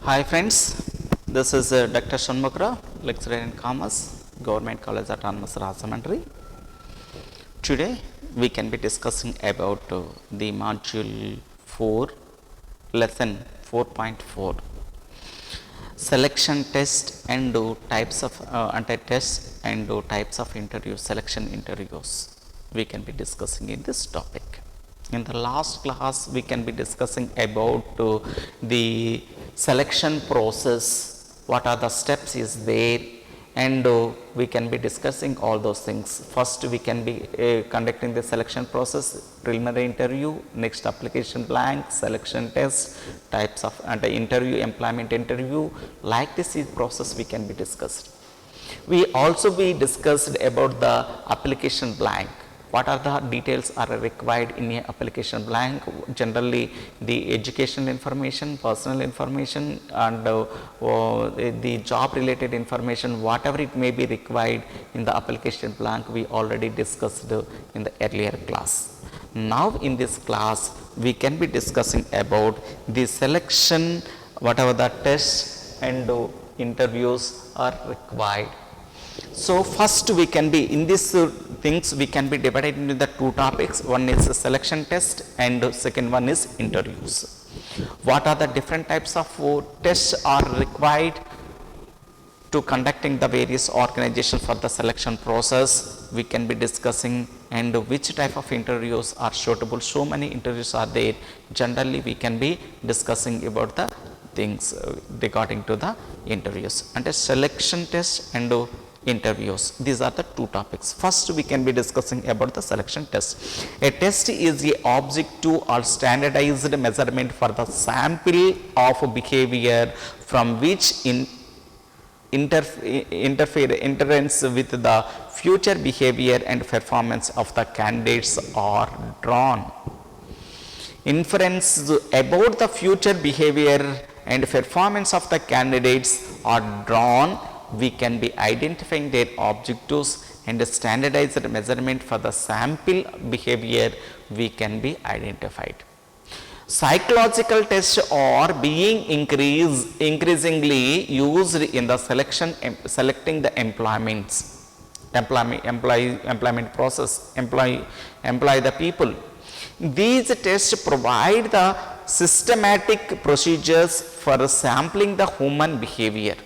Hi friends, this is Dr. Shanmukra, lecturer in Commerce, Government College Autonomous Rajahmundry. Today we can be discussing about the module 4, lesson 4.4, selection test and types of anti-test and types of interview, selection interviews. We can be discussing in this topic. In the last class, we can be discussing about the selection process, what are the steps is there, and we can be discussing all those things. First, we can be conducting the selection process, preliminary interview, next application blank, selection test, types of interview, employment interview. Like this process, we can be discussed. We also be discussed about the application blank. What are the details are required in a application blank? Generally, the educational information, personal information, and the job related information, whatever it may be required in the application blank, we already discussed in the earlier class. Now in this class, we can be discussing about the selection, whatever the tests and interviews are required. So first we can be in these things we can be divided into the two topics. One is the selection test and second one is interviews. What are the different types of tests are required to conducting the various organizations for the selection process, we can be discussing, and which type of interviews are suitable. So many interviews are there. Generally we can be discussing about the things regarding to the interviews and a selection test and interviews. These are the two topics. First, we can be discussing about the selection test. A test is a objective or standardized measurement for the sample of behavior from which interference with the future behavior and performance of the candidates are drawn. Inference about the future behavior and performance of the candidates are drawn. We can be identifying their objectives and a standardized measurement for the sample behavior we can be identified. Psychological tests are being increasingly used in the selecting the employment process, employ the people. These tests provide the systematic procedures for sampling the human behavior.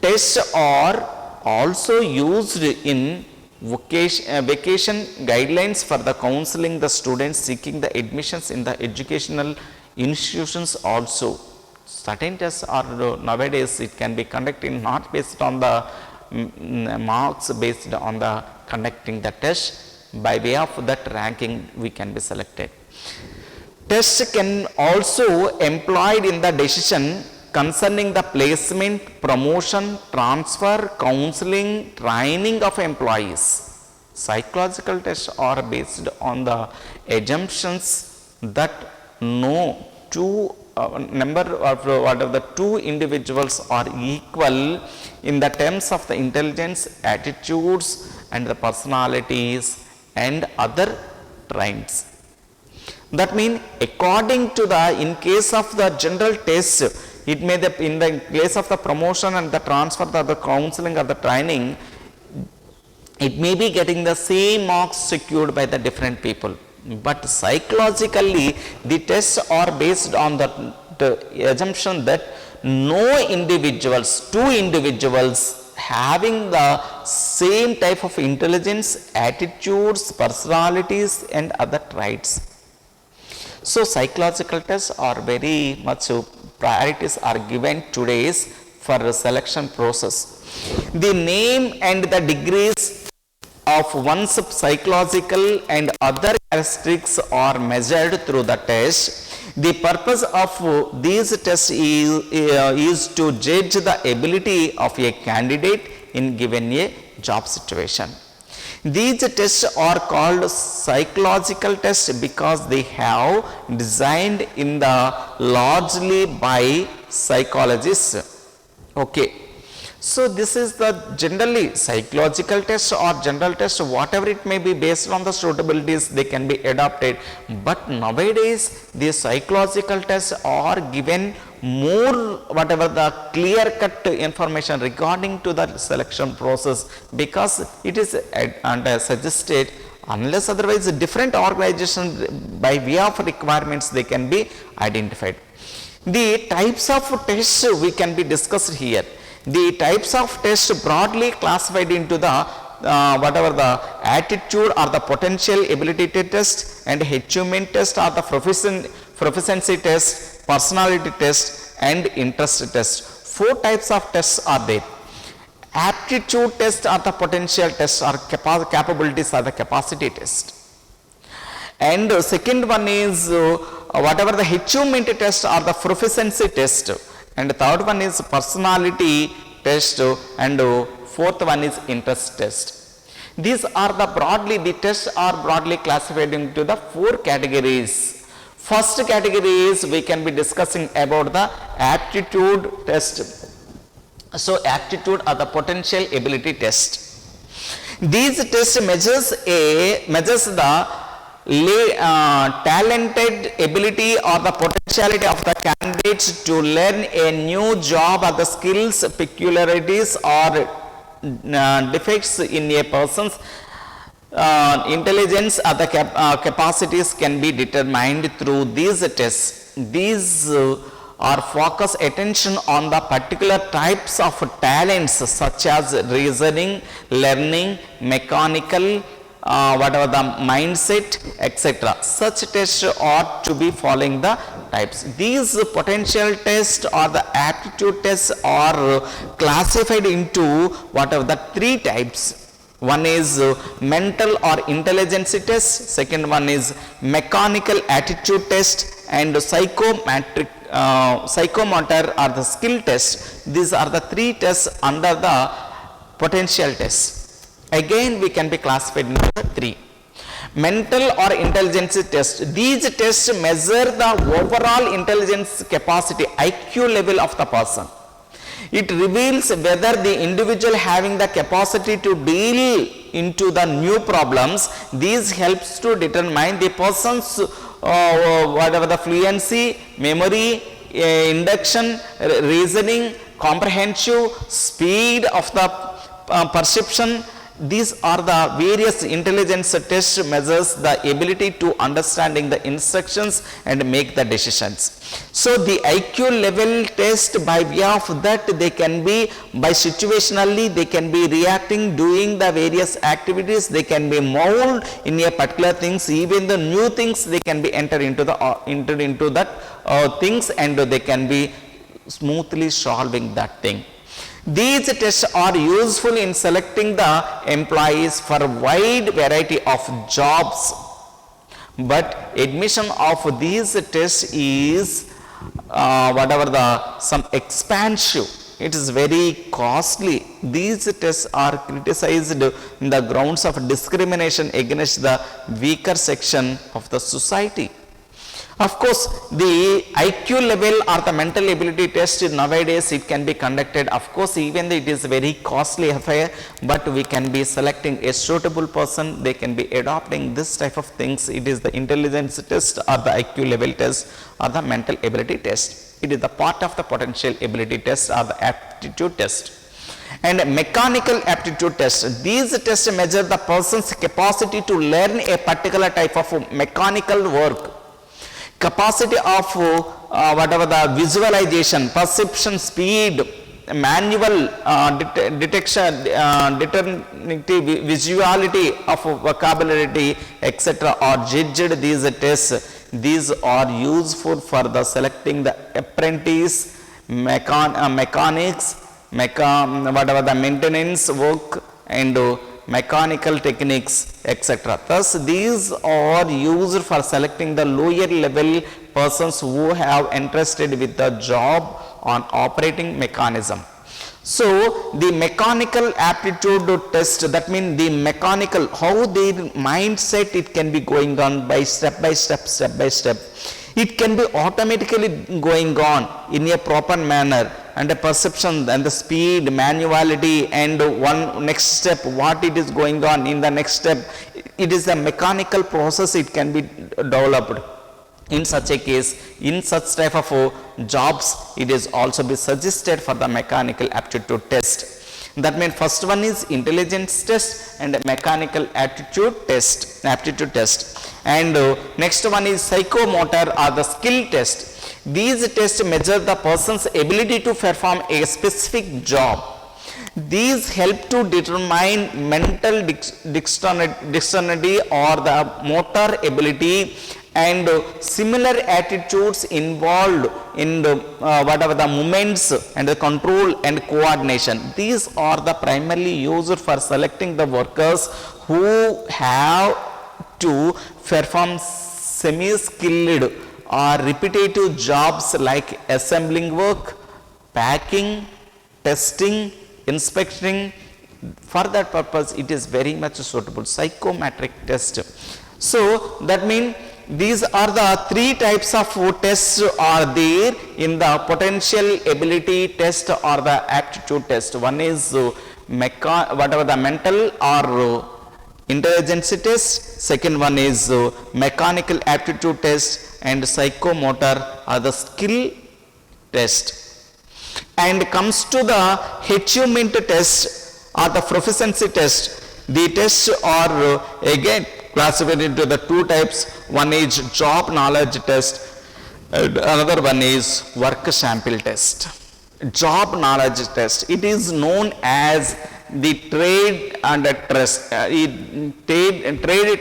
Tests are also used in vacation guidelines for the counseling the students seeking the admissions in the educational institutions also. Certain tests are nowadays it can be conducted not based on the marks, based on the conducting the test. By way of that ranking we can be selected. Tests can also employed in the decision concerning the placement, promotion, transfer, counseling, training of employees. Psychological tests are based on the assumptions that no two number of what of the two individuals are equal in the terms of the intelligence, attitudes, and the personalities and other traits. That means according to the, in case of the general test, it may in the case of the promotion and the transfer or the counseling or the training, it may be getting the same marks secured by the different people. But psychologically, the tests are based on the assumption that no individuals, two individuals having the same type of intelligence, attitudes, personalities and other traits. So psychological tests are very much priorities are given today's for the selection process. The name and the degrees of one's psychological and other characteristics are measured through the test. The purpose of these tests is to judge the ability of a candidate in given a job situation. These tests are called psychological tests because they have designed in the largely by psychologists. Okay. So this is the generally psychological test or general test, whatever it may be, based on the suitabilities they can be adopted. But nowadays the psychological tests are given more whatever the clear cut information regarding to the selection process, because it is suggested, unless otherwise different organizations by way of requirements they can be identified. The types of tests we can be discussed here. The types of tests broadly classified into the whatever the attitude or the potential ability test, and achievement test or the proficiency test, personality test and interest test. 4 types of tests are there. Aptitude test or the potential test, or capabilities or the capacity test. And second one is whatever the achievement test or the proficiency test, and third one is personality test, and fourth one is interest test. These are the tests are broadly classified into the 4 categories. First category is we can be discussing about the aptitude test. So aptitude or the potential ability test. These tests measures the talented ability or the potentiality of the candidates to learn a new job, or the skills, peculiarities or defects in a person's intelligence or the capacities can be determined through these tests. These are focus attention on the particular types of talents such as reasoning, learning, mechanical, whatever the mindset, etc. Such tests ought to be following the types. These potential tests or the aptitude tests are classified into whatever the 3 types. One is mental or intelligence test, second one is mechanical attitude test, and psychomotor or the skill test. These are the 3 tests under the potential test. Again we can be classified into 3. Mental or intelligence test. These tests measure the overall intelligence capacity, IQ level of the person. It reveals whether the individual having the capacity to deal into the new problems. This helps to determine the person's whatever the fluency, memory, induction, reasoning, comprehensive, speed of the perception. These are the various intelligence test measures the ability to understanding the instructions and make the decisions. So the IQ level test, by way of that they can be by situationally, they can be reacting, doing the various activities, they can be mold in a particular things, even the new things they can be entered into that things, and they can be smoothly solving that thing. These tests are useful in selecting the employees for a wide variety of jobs, but admission of these tests is some expansive. It is very costly. These tests are criticized in the grounds of discrimination against the weaker section of the society. Of course, the IQ level or the mental ability test nowadays it can be conducted. Of course, even though it is very costly affair, but we can be selecting a suitable person. They can be adopting this type of things. It is the intelligence test or the IQ level test or the mental ability test. It is the part of the potential ability test or the aptitude test. And mechanical aptitude test. These tests measure the person's capacity to learn a particular type of mechanical work. Capacity of whatever the visualization, perception, speed, manual detection, determinative visuality of vocabulary, etc. are judged these tests. These are useful for the selecting the apprentice, mechanics, whatever the maintenance work, and mechanical techniques, etc. Thus, these are used for selecting the lower level persons who have interested with the job on operating mechanism. So, the mechanical aptitude test, that means the mechanical, how their mindset it can be going on by step by step. It can be automatically going on in a proper manner, and a perception and the speed, manuality, and one next step, what it is going on in the next step. It is a mechanical process, it can be developed. In such a case, in such type of jobs, it is also be suggested for the mechanical aptitude test. That means first one is intelligence test and mechanical aptitude test. And next one is psychomotor or the skill test. These tests measure the person's ability to perform a specific job. These help to determine mental dexterity or the motor ability and similar attitudes involved in whatever the movements and the control and coordination. These are the primarily used for selecting the workers who have to perform semi-skilled or repetitive jobs like assembling work, packing, testing, inspecting. For that purpose, it is very much suitable. Psychometric test. So that means these are the three types of tests are there in the potential ability test or the aptitude test. One is whatever the mental or intelligence test. Second one is mechanical aptitude test, and psychomotor or the skill test. And comes to the achievement test or the proficiency test. The tests are again classified into the two types. One is job knowledge test and another one is work sample test. Job knowledge test, it is known as the trade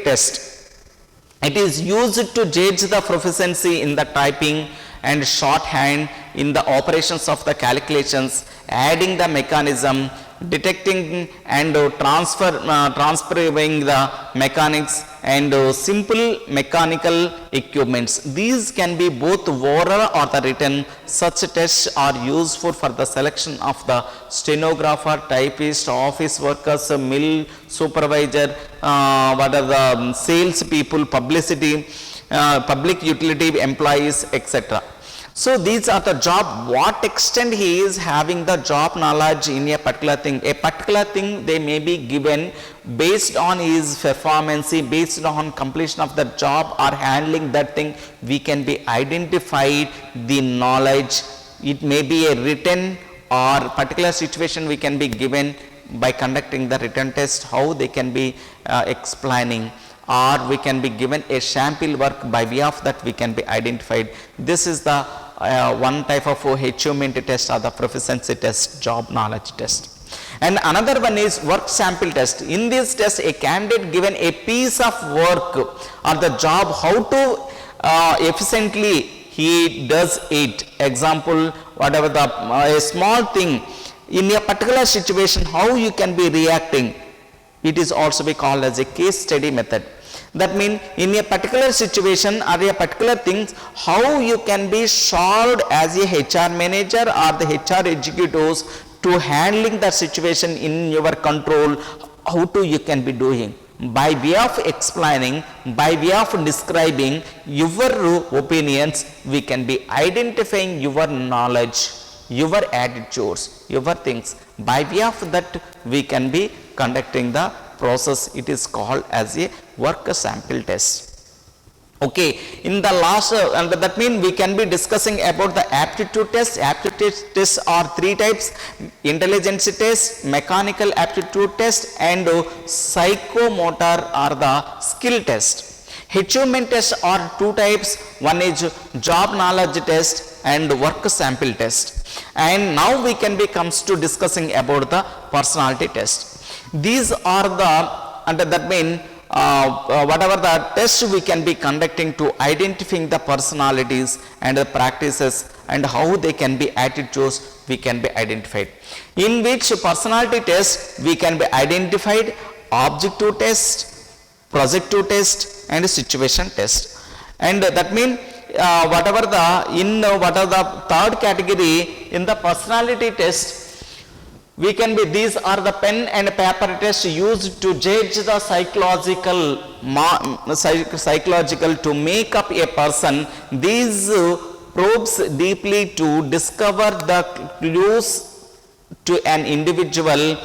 test. It is used to judge the proficiency in the typing and shorthand, in the operations of the calculations, adding the mechanism, detecting and transferring the mechanics and simple mechanical equipments. These can be both oral or the written. Such tests are useful for the selection of the stenographer, typist, office workers, mill supervisor, what are the sales people, publicity, public utility employees, etc. So these are the job, what extent he is having the job knowledge in a particular thing. A particular thing they may be given based on his performance, based on completion of the job or handling that thing, we can be identified the knowledge. It may be a written or particular situation we can be given by conducting the written test, how they can be explaining, or we can be given a sample work, by way of that we can be identified. This is the one type of achievement test or the proficiency test, job knowledge test. And another one is work sample test. In this test, a candidate given a piece of work or the job, how to efficiently he does it. Example, whatever the a small thing in a particular situation, how you can be reacting. It is also be called as a case study method. That means in a particular situation or a particular thing, how you can be solved as a HR manager or the HR executives to handling that situation in your control, how to you can be doing. By way of explaining, by way of describing your opinions, we can be identifying your knowledge, your attitudes, your things. By way of that, we can be conducting the process. It is called as a work sample test. Okay, in the last and that means we can be discussing about the aptitude test. Aptitude tests are three types: intelligence test, mechanical aptitude test, and psychomotor or the skill test. Achievement tests are two types. One is job knowledge test and work sample test. And now we can be comes to discussing about the personality test. These are the, and that mean whatever the tests we can be conducting to identifying the personalities and the practices and how they can be attitudes we can be identified. In which personality test we can be identified objective test, projective test, and situation test. And that means whatever the in what are the third category in the personality test, We can be, these are the pen and paper tests used to judge the psychological to make up a person. These probes deeply to discover the clues to an individual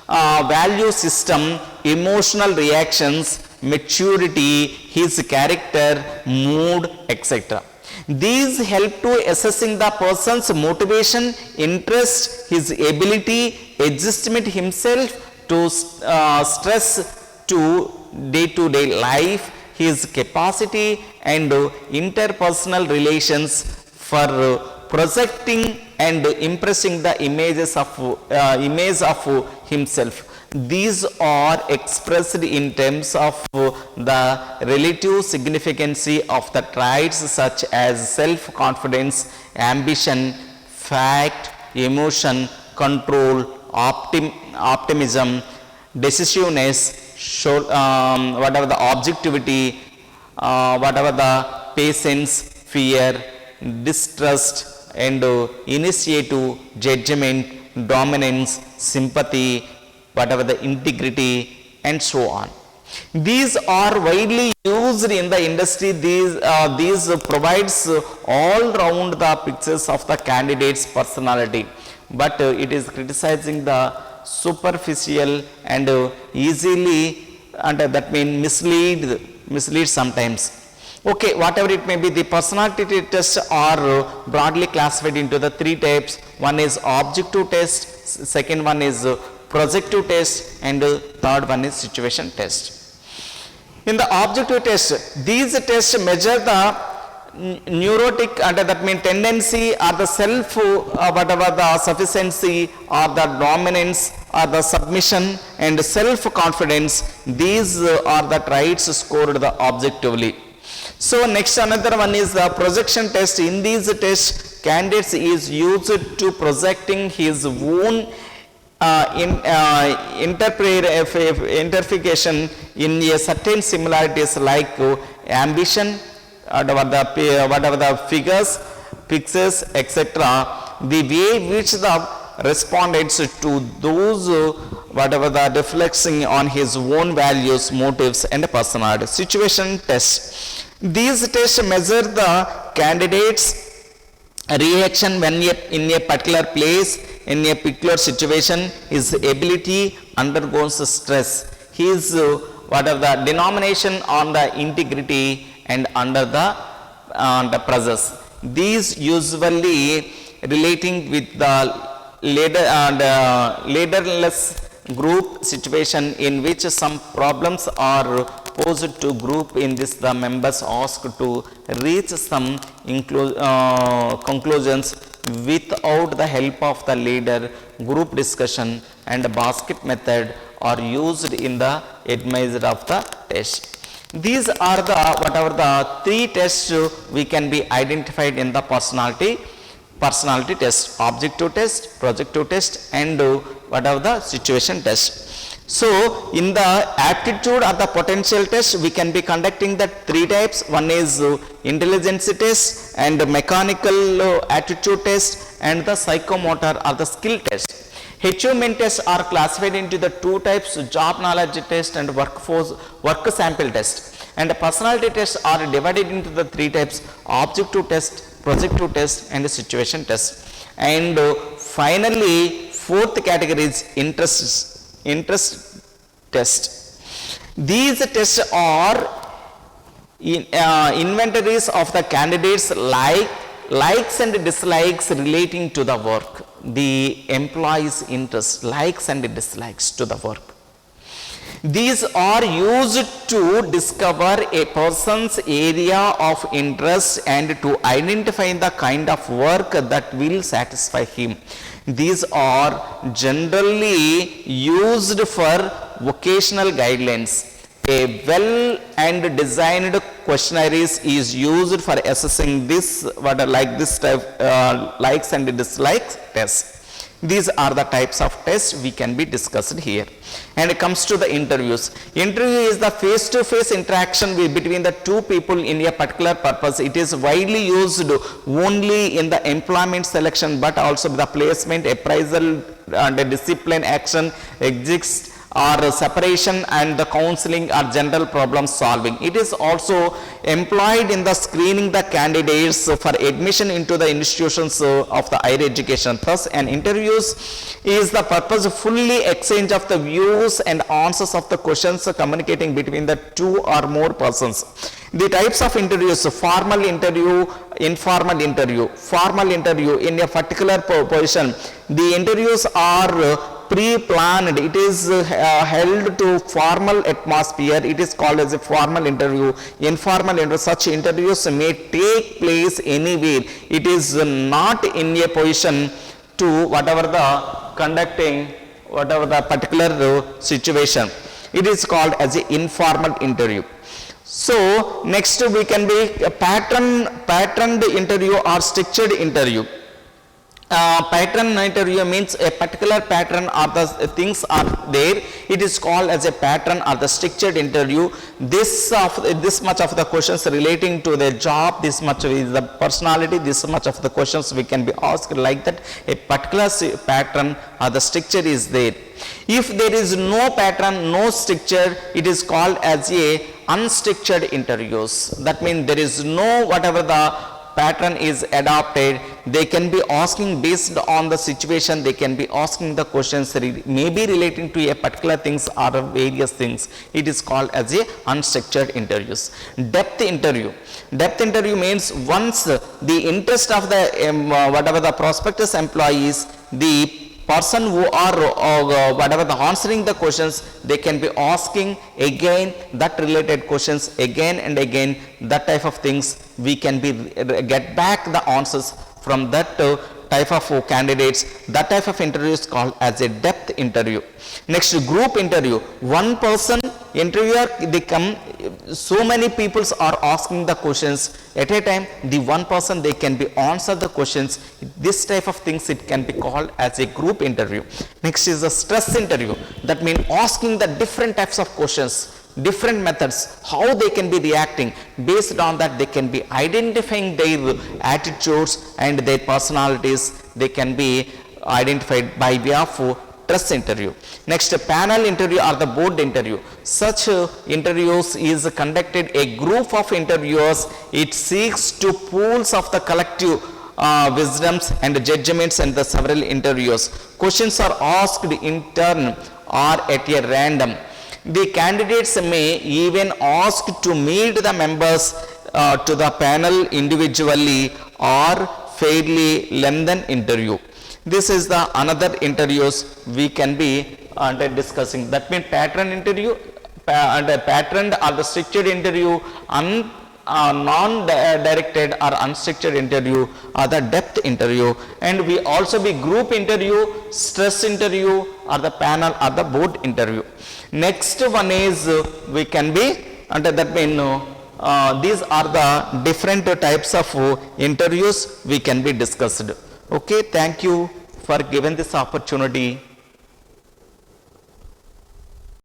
value system, emotional reactions, maturity, his character, mood, etc. These help to assessing the person's motivation, interest, his ability, adjustment himself to stress to day-to-day life, his capacity and interpersonal relations for projecting and impressing the image of himself. These are expressed in terms of the relative significance of the traits such as self-confidence, ambition, fact, emotion, control, optimism, decisiveness, whatever the objectivity, whatever the patience, fear, distrust, and initiative, judgment, dominance, sympathy, whatever the integrity, and so on. These are widely used in the industry. These provides all round the pictures of the candidate's personality, but it is criticizing the superficial and easily, and that means mislead sometimes. Okay, whatever it may be, the personality tests are broadly classified into the three types. One is objective test, second one is projective test, and third one is situation test. In the objective test, these tests measure the neurotic, and that means tendency or the self, whatever the sufficiency or the dominance or the submission and self confidence. These are the traits scored the objectively. So next another one is the projection test. In these tests, candidates is used to projecting his own interpretation in a certain similarities like ambition, whatever the figures, pictures, etc. The way which the respondents to those whatever the reflecting on his own values, motives, and personality. Situation test. These tests measure the candidate's reaction when in a particular place, in a particular situation, his ability undergoes stress, his whatever the denomination on the integrity and under the pressures. These usually relating with the leaderless group situation in which some problems are posed to group. In this, the members asked to reach some conclusions without the help of the leader. Group discussion and basket method are used in the advisor of the test. These are the whatever the three tests we can be identified in the personality test: objective test, projective test, and whatever the situation test. So in the aptitude or the potential test, we can be conducting the three types. One is intelligence test and mechanical aptitude test, and the psychomotor or the skill test. Achievement tests are classified into the two types: job knowledge test and work sample test. And personality tests are divided into the three types: objective test, projective test, and the situation test. And finally, fourth category is interest test. These tests are inventories of the candidates likes and dislikes relating to the work. The employee's interest, likes and dislikes to the work. These are used to discover a person's area of interest and to identify the kind of work that will satisfy him. These are generally used for vocational guidelines. A well and designed questionnaires is used for assessing this this type likes and dislikes tests. These are the types of tests we can be discussed here. And it comes to the interviews. Interview is the face-to-face interaction between the two people in a particular purpose. It is widely used only in the employment selection, but also the placement, appraisal, discipline action exists or separation and the counseling or general problem solving. It is also employed in the screening the candidates for admission into the institutions of the higher education. Thus, an interviews is the purpose of fully exchange of the views and answers of the questions communicating between the two or more persons. The types of interviews: formal interview, informal interview. Formal interview, in a particular position, the interviews are pre-planned. It is held to formal atmosphere. It is called as a formal interview. Informal interview, such interviews may take place anywhere. It is not in a position to whatever the conducting, whatever the particular situation. It is called as an informal interview. So next we can be a patterned interview or structured interview. Pattern interview means a particular pattern or the things are there. It is called as a pattern or the structured interview. This much of the questions relating to the job, this much is the personality, this much of the questions we can be asked like that. A particular pattern or the structure is there. If there is no pattern, no structure, it is called as a unstructured interviews. That means there is no whatever the pattern is adopted. They can be asking based on the situation, they can be asking the questions maybe relating to a particular things or various things. It is called as a unstructured interviews. Depth interview. Depth interview means once the interest of the whatever the prospectus employees, the person who are whatever the answering the questions, they can be asking again that related questions again and again. That type of things we can be get back the answers from that type of candidates. That type of interview is called as a depth interview. Next, group interview. One person interviewer, they come, so many people are asking the questions at a time. The one person, they can be answer the questions. This type of things, it can be called as a group interview. Next is the stress interview. That means asking the different types of questions, different methods, how they can be reacting. Based on that, they can be identifying their attitudes and their personalities. They can be identified by way of stress interview. Next, panel interview or the board interview. Such interviews is conducted a group of interviewers. It seeks to pools of the collective wisdoms and judgments and the several interviewers. Questions are asked in turn or at a random. The candidates may even ask to meet the members to the panel individually or fairly lengthen interview. This is the another interviews we can be discussing. That means pattern interview, patterned or the structured interview, non-directed or unstructured interview, or the depth interview, and we also be group interview, stress interview, or the panel or the board interview. Next one is we can be under that mean these are the different types of interviews we can be discussed. Okay, thank you for giving this opportunity.